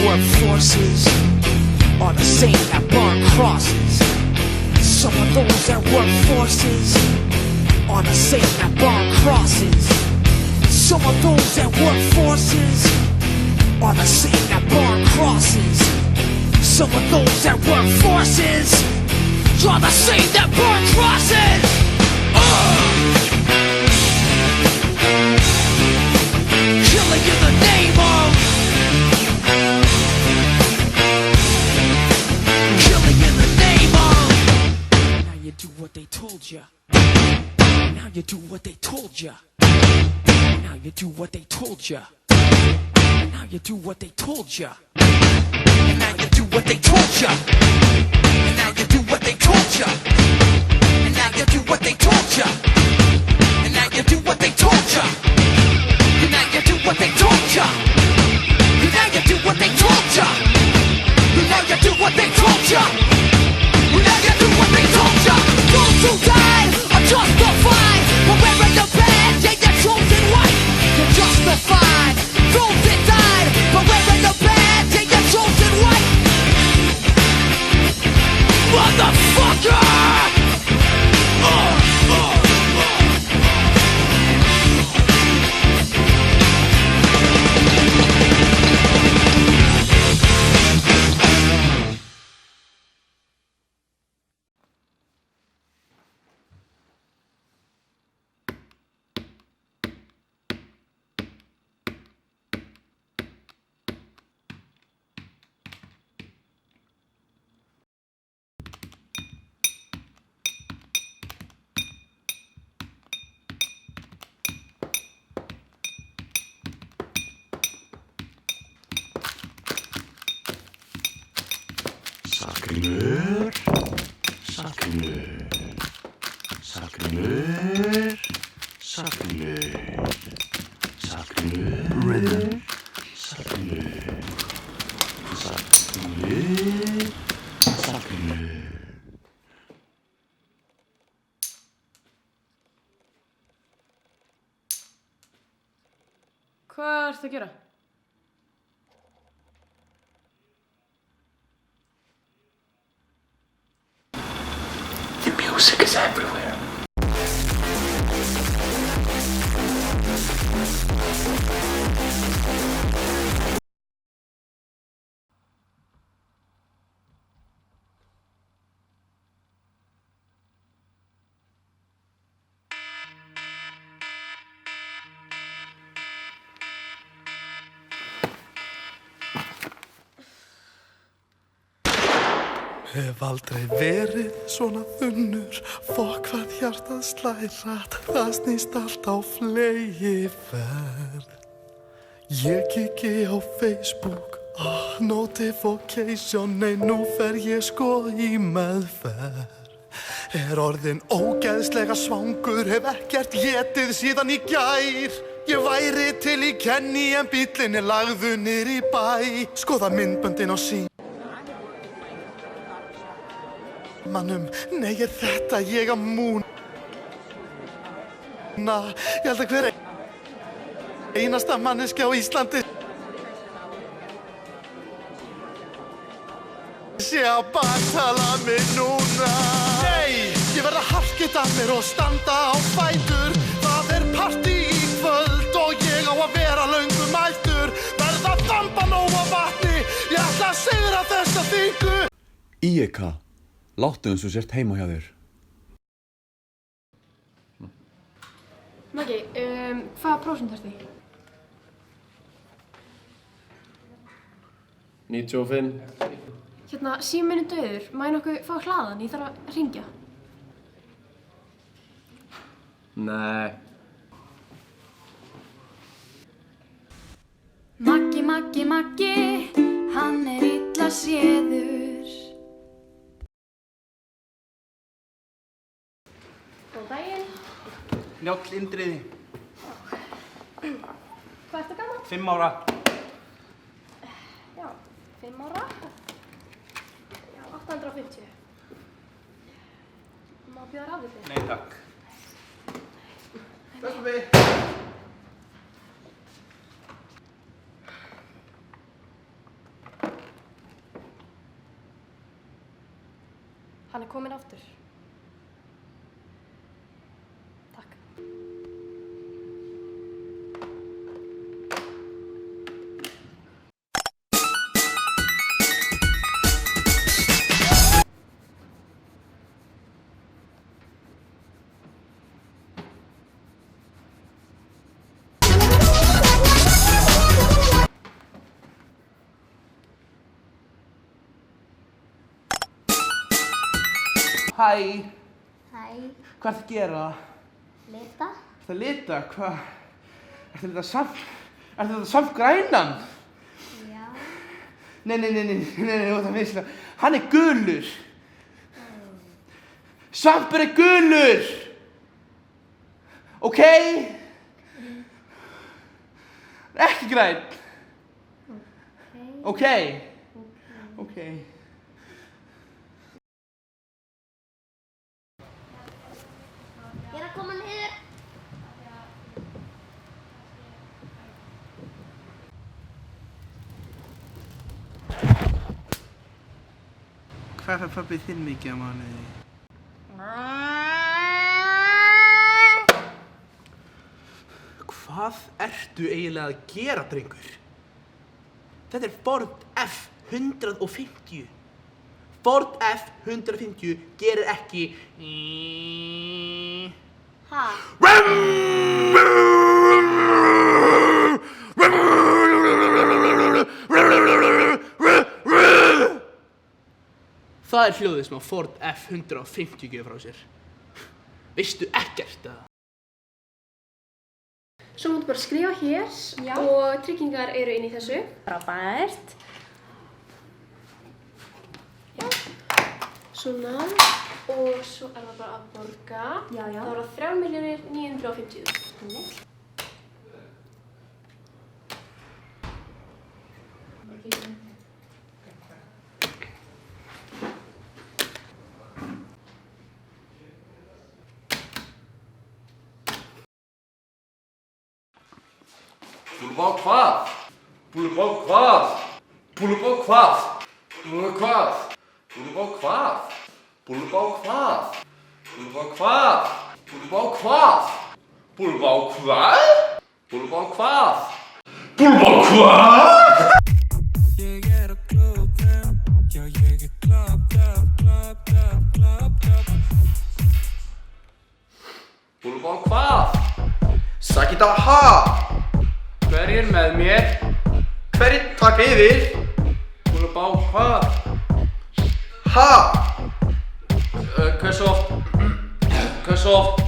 work forces are the same that burn crosses. Some of those that work forces are the same that burn crosses. Some of those that work forces are the same that burn crosses. Some of those that work forces are the same that burn crosses. Killing in the name of, killing in the name of. Now you do what they told ya. Now you do what they told ya. Now you do what they told ya. Now you do what they told ya. And now you do what they told ya. And now you do what they told ya. And now you do what they told ya. And now you do what they told ya. And now you do what they told ya. And now you do what they told ya. And now you do what they told ya. And now you do what they told ya. Those who died are justified for wearing the badge, yeah, you're chosen white. You're justified. Those that died for wearing the badge, yeah, you're chosen white. Motherfucker! Salgrímur, Salgrímur, Salgrímur, Salgrímur, Salgrímur, Salgrímur, Salgrímur, Salgrímur. Hvað ertu að gera? The music is everywhere. Hef aldrei verið svona þunnur, fokk hvað hjartað slær hratt, það snýst allt á fleygiferð. Ég kikki á Facebook, notification, nei nú fer ég sko í meðferð. Er orðin ógeðslega svangur, hef ekkert étið síðan í gær. Ég væri til í Kenny en bíllinn lagður niður í bæ. Skoða myndböndin á sín. Mannum, nei er þetta ég að múna. Ég held að hver einasta manneskja á Íslandi sé að baktala mig núna. Nei, ég verð að harkita mér og standa á fætur. Það er partí í kvöld og ég á að vera löngu mæltur. Verð að þamba nóg af vatni, ég ætla að sigra þessa þingu. IEK, láttu eins og sért heima hjá þér. Maggi, hvaða prósent ertu í? 95. Hérna, síminn er dauður. Má ég nokkuð fá hlaðan? Ég þarf að hringja. Nei. Maggi, Maggi, Maggi, hann er illa séður. Góðan daginn. Njáll Indriði. Hvað ertu gamall? 5 ára. Já, 5 ára. Já, 850. Má bjóða rafviti? Nei, takk. Bless, pabbi. Hann er kominn aftur. Takk. Hæ, Hæ, hvað ertu að gera? lita? Ertu að lita? Hvað? Ertu að lita samt grænan? Já. Nei, þú ert að misla. Hann er gulur. Svampur er gulur. Ok? Ekki græn. Ok. Ok. Ég er að koma niður. Hvað fær pabbi þinn mikið á mánuði? Hvað ertu eiginlega að gera, drengur? Þetta er Ford F150. Ford F150 gerir ekki... Ha? Það er hljóðið sem að Ford F150 gefur frá sér. Veistu ekkert að... Svo máttu bara skrifa hér og tryggingar eru inn í þessu. Frábært. Já. Svona. Og svo er það bara að borga. Já. Það voru 3.950.000. Búlubá hvað? Búlubá hvað? Búlubá hvað? Búlubá hvað? Búlubá hvað? Búlubá hvað? Búlubá hvað? Búlubá hvað? Búlubá hvað? Búlubá hvað? Búlubá hvað? Ég er á klúbbnum, já ég er klapp. Búlubá hvað? Sakita ha! Hverjir með mér? Hverjir taka yfir? Búlubá hvað? Ha! Hversu oft? Hversu oft?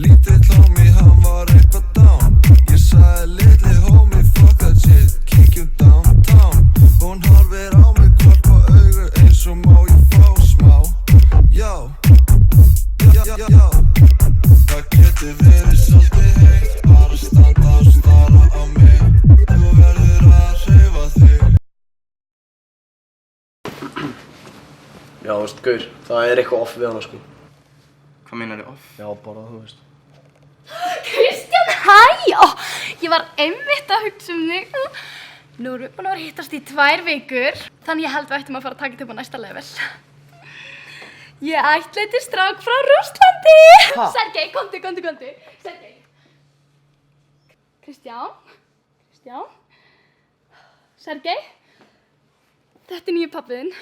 Lítill homie, hann var eitthvað down. Ég sagði litli homie, fuck that shit, kíkjum downtown. Hún horfir á mig hvort á augu eins og má ég fá smá. Já. Það getur verið svolítið heitt, bara standa og stara á mig. Þú verður að hreyfa þig. Já, þú veist, gaur, það er eitthvað off við hana, sko. Hvað meinar þið off? Já, bara, þú veist. Kristján, hæ! Ó, ég var einmitt að hugsa um þig. Nú erum við búin að vera að hittast í 2 vikur. Þannig ég held við ættum að fara að taka þetta upp á næsta level. Ég ætlaði strák frá Rússlandi. Ha? Sergei, komdu. Sergei. Kristján. Sergei. Þetta er nýju pabbiðinn.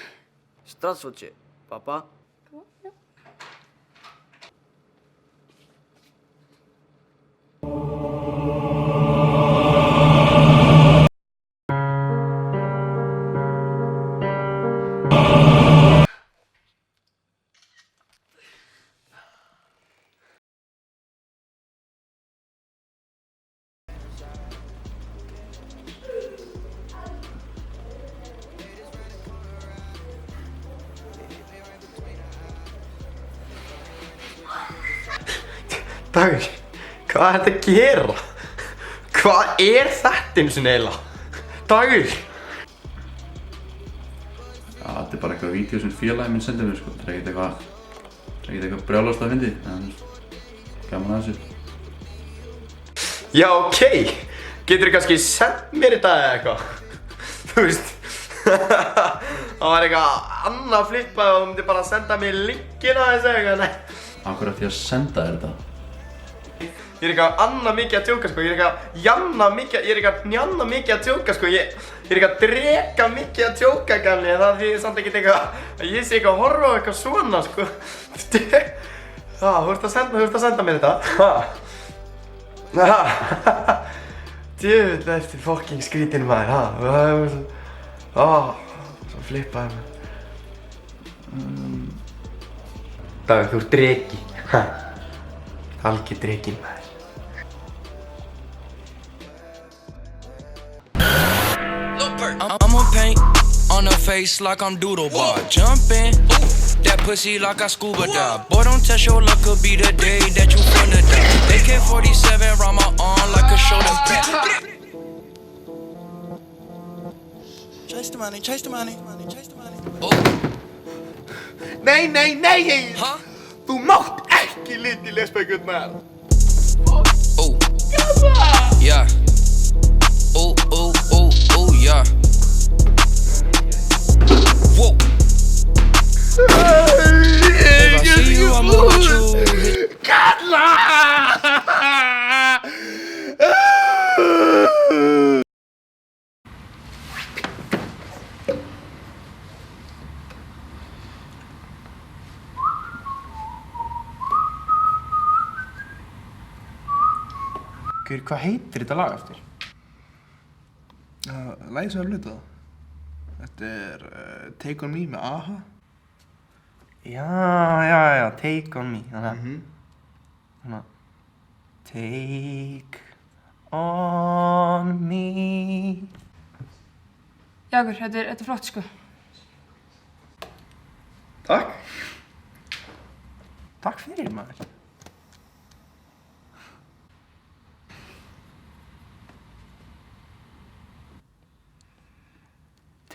Здравствуйте, папа. Dagur, hvað er þetta að gera? Hvað er þetta eins og neila? Dagur! Já, þetta er bara eitthvað vídeo sem félagi minn sendir mér, sko. Það er ekkert eitthvað brjálast að fyndi, en gaman að þessu. Já, ok. Geturðu kannski sendt mér þetta eða eitthvað? Þú veist, Það var eitthvað annað flippaði og þú myndir bara senda mér linkina þessu eitthvað, nei. Akkur eftir að senda þér þetta? Ég er eitthvað annað mikið að tjóka sko, ég er eitthvað njanna mikið að tjóka sko, ég er eitthvað dreka mikið að tjóka gamli, en það þýðir samt ekkert eitthvað að ég sé eitthvað að horfa á eitthvað svona sko. Þú ert að senda mér þetta? Djöfull, eftir fucking skrítinn maður, svo flippaði mér. Dagur, þú ert dreki, algjör drekinn maður. I'ma paint on her face like I'm Doodle Bar. Jumpin', that pussy like I scuba dive. Boy, don't test your luck, could be the day that you finna die. AK-47 round my arm like a shoulder pad. Chase the money, chase the money, chase the money. Nei, Egill! Þú mátt ekki liti lesbækjum maður! Yeah. Yeah. Whoa. If I see you, I'ma let you. Kalla! Guður, hvað heitir þetta lag aftur? Lagið sem er hlutað. Þetta er Take On Me með A.H.A. Já, Take On Me. Þannig að Take On Me. Jákur, þetta er flott sko. Takk. Takk fyrir maður.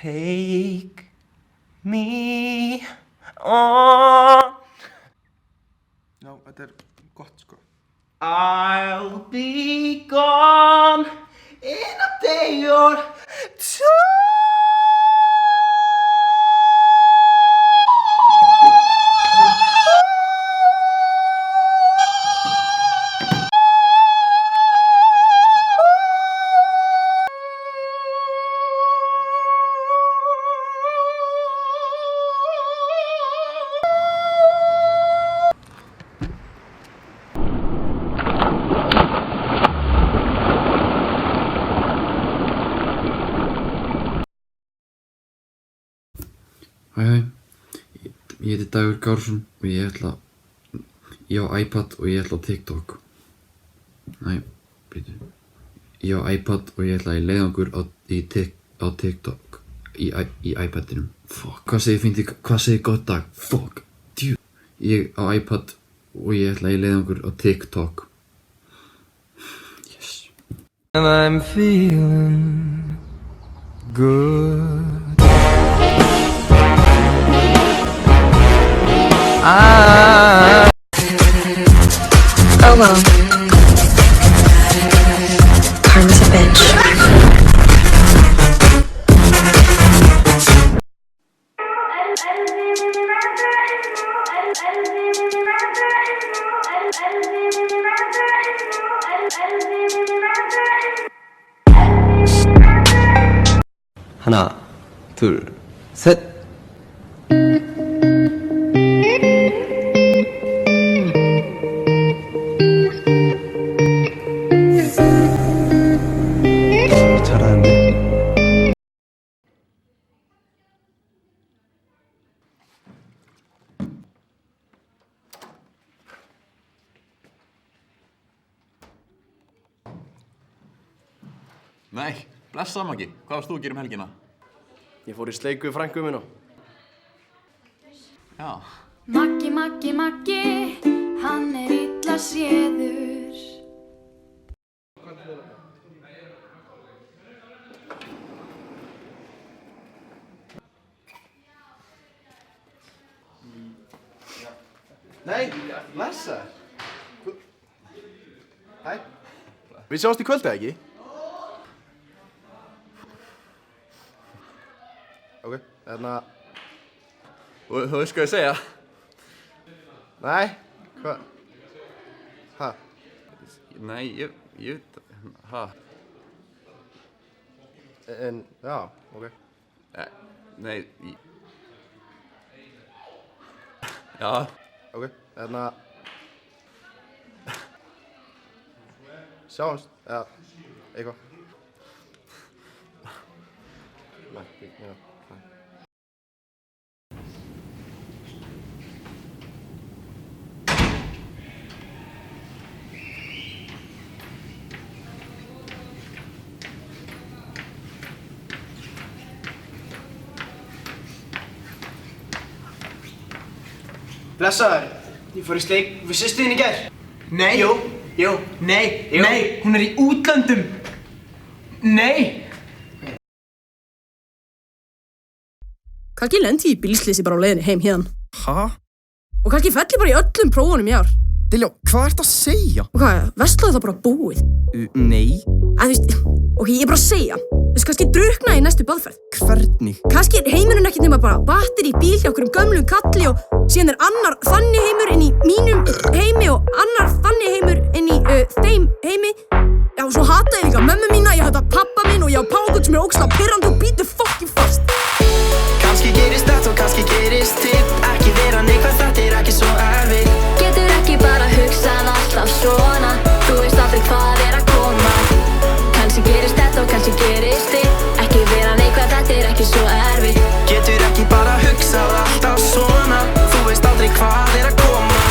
Take me on. Já, þetta er gott sko. I'll be gone in a day or two. Hæ, ég heiti Dagur Gársson og ég á iPad og ég ætla á TikTok. Næ, býtu. Ég á iPad og ég ætla í leiðangur á TikTok í iPadinum. Fuck, hvað segir gott dag? Fuck, djú. Ég á iPad og ég ætla í leiðangur á TikTok. Yes. And I'm feeling good. Oh well. Karma's a bitch. 하나, 둘, 셋. 잘하는데. Nei, blessaðu Maggi. Hvað varst þú að gera helgina? Ég fór í sleik við frænku minna. Já. Maggi, Maggi, Maggi, hann er illa séður. Nei, blessa. Hæ. Við sjáumst í kvöld eða ekki? Ok, Þú veist hvað ég segja? Nei, hvað? Ha? Nei, ég ha? En, já, ok. Nei, já. Ok, sjáumst, eða eitthvað. Nei, já. Blessaður, ég fór í sleik við systurinn í gær. Nei. Jú. Nei. Hún er í útlöndum. Nei. Kannski lendi ég í bílsleysi bara á leiðinni heim hérna. Ha? Og kannski fell ég bara í öllum prófunum í ár. Diljá, hvað ertu að segja? Og hvað, vestlaði það bara búið? Nei. Þú veist, ok, ég er bara að segja. Þú veist, kannski drukna í næstu baðferð. Hvernig? Kannski er heimurinn ekkert nema bara batteri í bíl hjá okkur gömlum kalli og síðan er annar þannig heimur inn í mínum heimi og annar þannig heimur inn í þeim heimi. Já, og svo hata ég líka mömmu mína, ég hata pappa minn og ég á pákut sem er ógeðslega pirrandi og bítur fucking fast. Kannski gerist þetta og kannski gerist hitt. Ekki vera neikvæð, þetta er ekki svo erfitt. Getur ekki bara hugsað alltaf svona. Þú veist aldrei hvað er að koma. Kannski gerist þetta og kannski gerist hitt. Ekki vera neikvæð, þetta er ekki svo erfitt. Getur ekki bara hugsað alltaf svona. Þú veist aldrei hvað er að koma.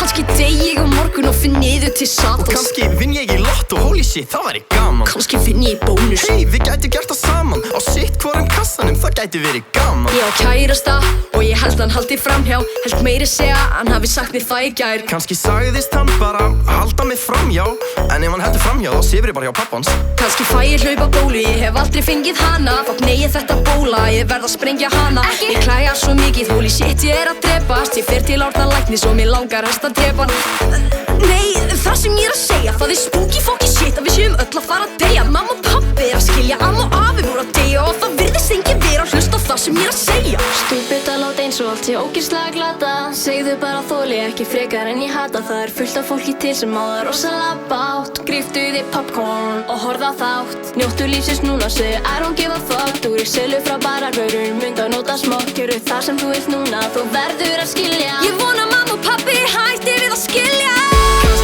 Kannski dey ég á morgun og finn niður til satans. Og kannski vinn ég í lotto, holy shit, það væri gaman. Kannski finn ég í bónus. Hey, við gætum gert það saman. Á sitt hvorum kassanum, það gæti verið gaman. Ég á kærasta og ég held hann haldi framhjá. Held meiri segja, hann hafi sagt mér það í gær. Kannski sagðist hann bara halda mig framhjá. En ef hann heldur framhjá, þá sefur ég bara hjá pappans. Kannski fæ ég hlaupa bólu, ég hef aldrei fengið hana. Þótt nei ég þetta bóla, ég verð að sprengja hana. Ég klæja svo mikið, holy shit, ég er að drepast. Ég fer til árnalæknis og mér langar helst að drepa hann. Nei, það sem ég er að segja, það er spooky fucking shit að við séum öll að fara að deyja. Mamma og pappi er að skilja, amma og afi voru að deyja og það virðist enginn vera að hlusta á það sem ég er að segja. Stúpid að láta eins og allt sé ógeðslega glata. Segðu bara þoli ekki frekar en ég hata. Það er fullt af fólki til sem á það rosalega bátt. Gríftu þig popcorn og horfðu á þátt. Njóttu lífsins núna, segðu I don't give a fuck. Þú er í sölu frá bararvörur, mynd að nota smokk. Gjöru það sem þú vilt núna, þú verður að skilja. Ég vona mamma og pappi hætti við að skilja.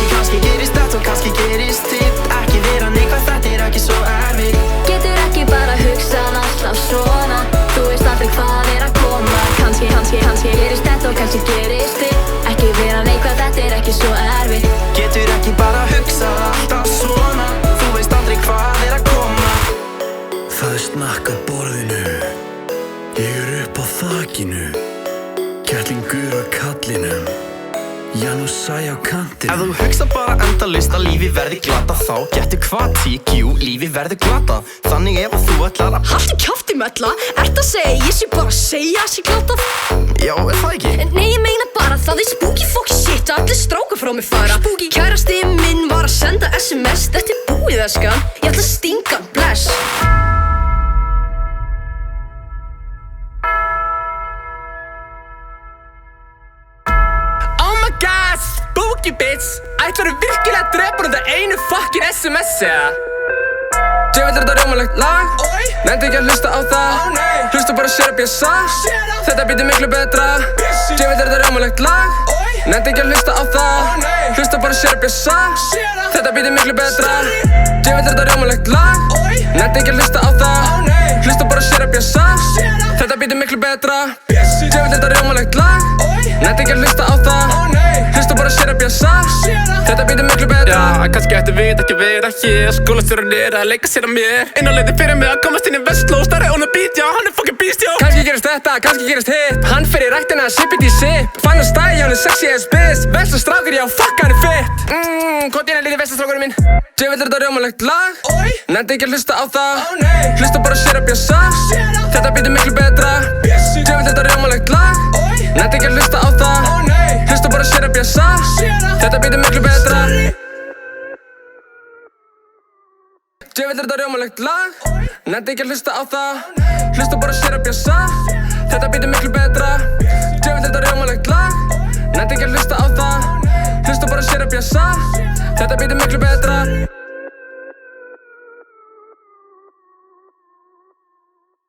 Kannski gerist þetta og kannski gerist hitt. Ekki vera neikvæð, þetta er ekki svo erfitt. Getur ekki bara hugsað alltaf svona. Þú veist aldrei hvað er að koma. Kannski gerist þetta og kannski gerist hitt. Ekki vera neikvæð, þetta er ekki svo erfitt. Getur ekki bara hugsað alltaf svona. Þú veist aldrei hvað er að koma. Það er snakk að borðinu. Ég er upp á þakinu. Kettlingur á kallinum. Janus sæ á kantinu. Ef þú hugsa bara endalaust að lífi verði glata, þá getur hvað TQ, lífi verður glata. Þannig ef þú ætlar að Haltu kjafti mölla, ert að segja ég sé bara að segja að sé glatað? Já, er það ekki? Nei, ég meina bara það er spooky fucking shit að allir strákar frá mig fara. Spooky kærasti minn var að senda SMS. Þetta er búið eskan, ég ætla að stinga hann, bless. Spooky bitch, ætlarðu virkilega að drepa hún þetta einu fucking SMS eða? Djöfull er þetta rjómalegt lag. Nennti ekki að hlusta á það. Hlusta bara share up ég sag. Þetta býtir miklu betra. Djöfull er þetta rjómalegt lag. Nennti ekki að hlusta á það. Hlusta bara share up ég sag. Þetta býtir miklu betra. Djöfull er þetta rjómalegt lag. Nennti ekki að hlusta á það. Hlusta bara share up ég sag. Þetta býtir miklu betra. Djöfull er þetta rjómalegt lag. Nennti ekki að hlusta á það. Hlusta bara share up ég sag. Þetta býtir miklu betra. Já, kannski ætti við ekki vera hér. Skólastjórinn er að leika sér að mér. Einu leiði fyrir mig að komast inn í Vestló. Starri on the beat, já, hann er fucking beast, já. Kannski gerist þetta, kannski gerist hitt. Hann fer í ræktina að sip it í sip. Fann að stæði, hann er sexy as bitch. Vestló strákur, já, fuck, hann er fit. Hvort ég er lítið Vestló strákurinn minn. Djöfull er þetta rjómalegt lag. Nennti ekki að hlusta á það. Hlusta bara share up ég sag. Þetta býtir miklu betra. Djöfull er þetta rjómalegt lag. Nennti ekki að hlusta á það. Hlusta bara share up bjössa Þetta beat miklu betra Djöfull þetta rjómalegt lag Nefndi ekki að hlusta á það Hlusta bara sér að bjössa Þetta beat miklu betra Djöfull þetta rjómalegt lag Nefndi ekki að hlusta á það Hlusta bara sér að bjössa Þetta beat miklu betra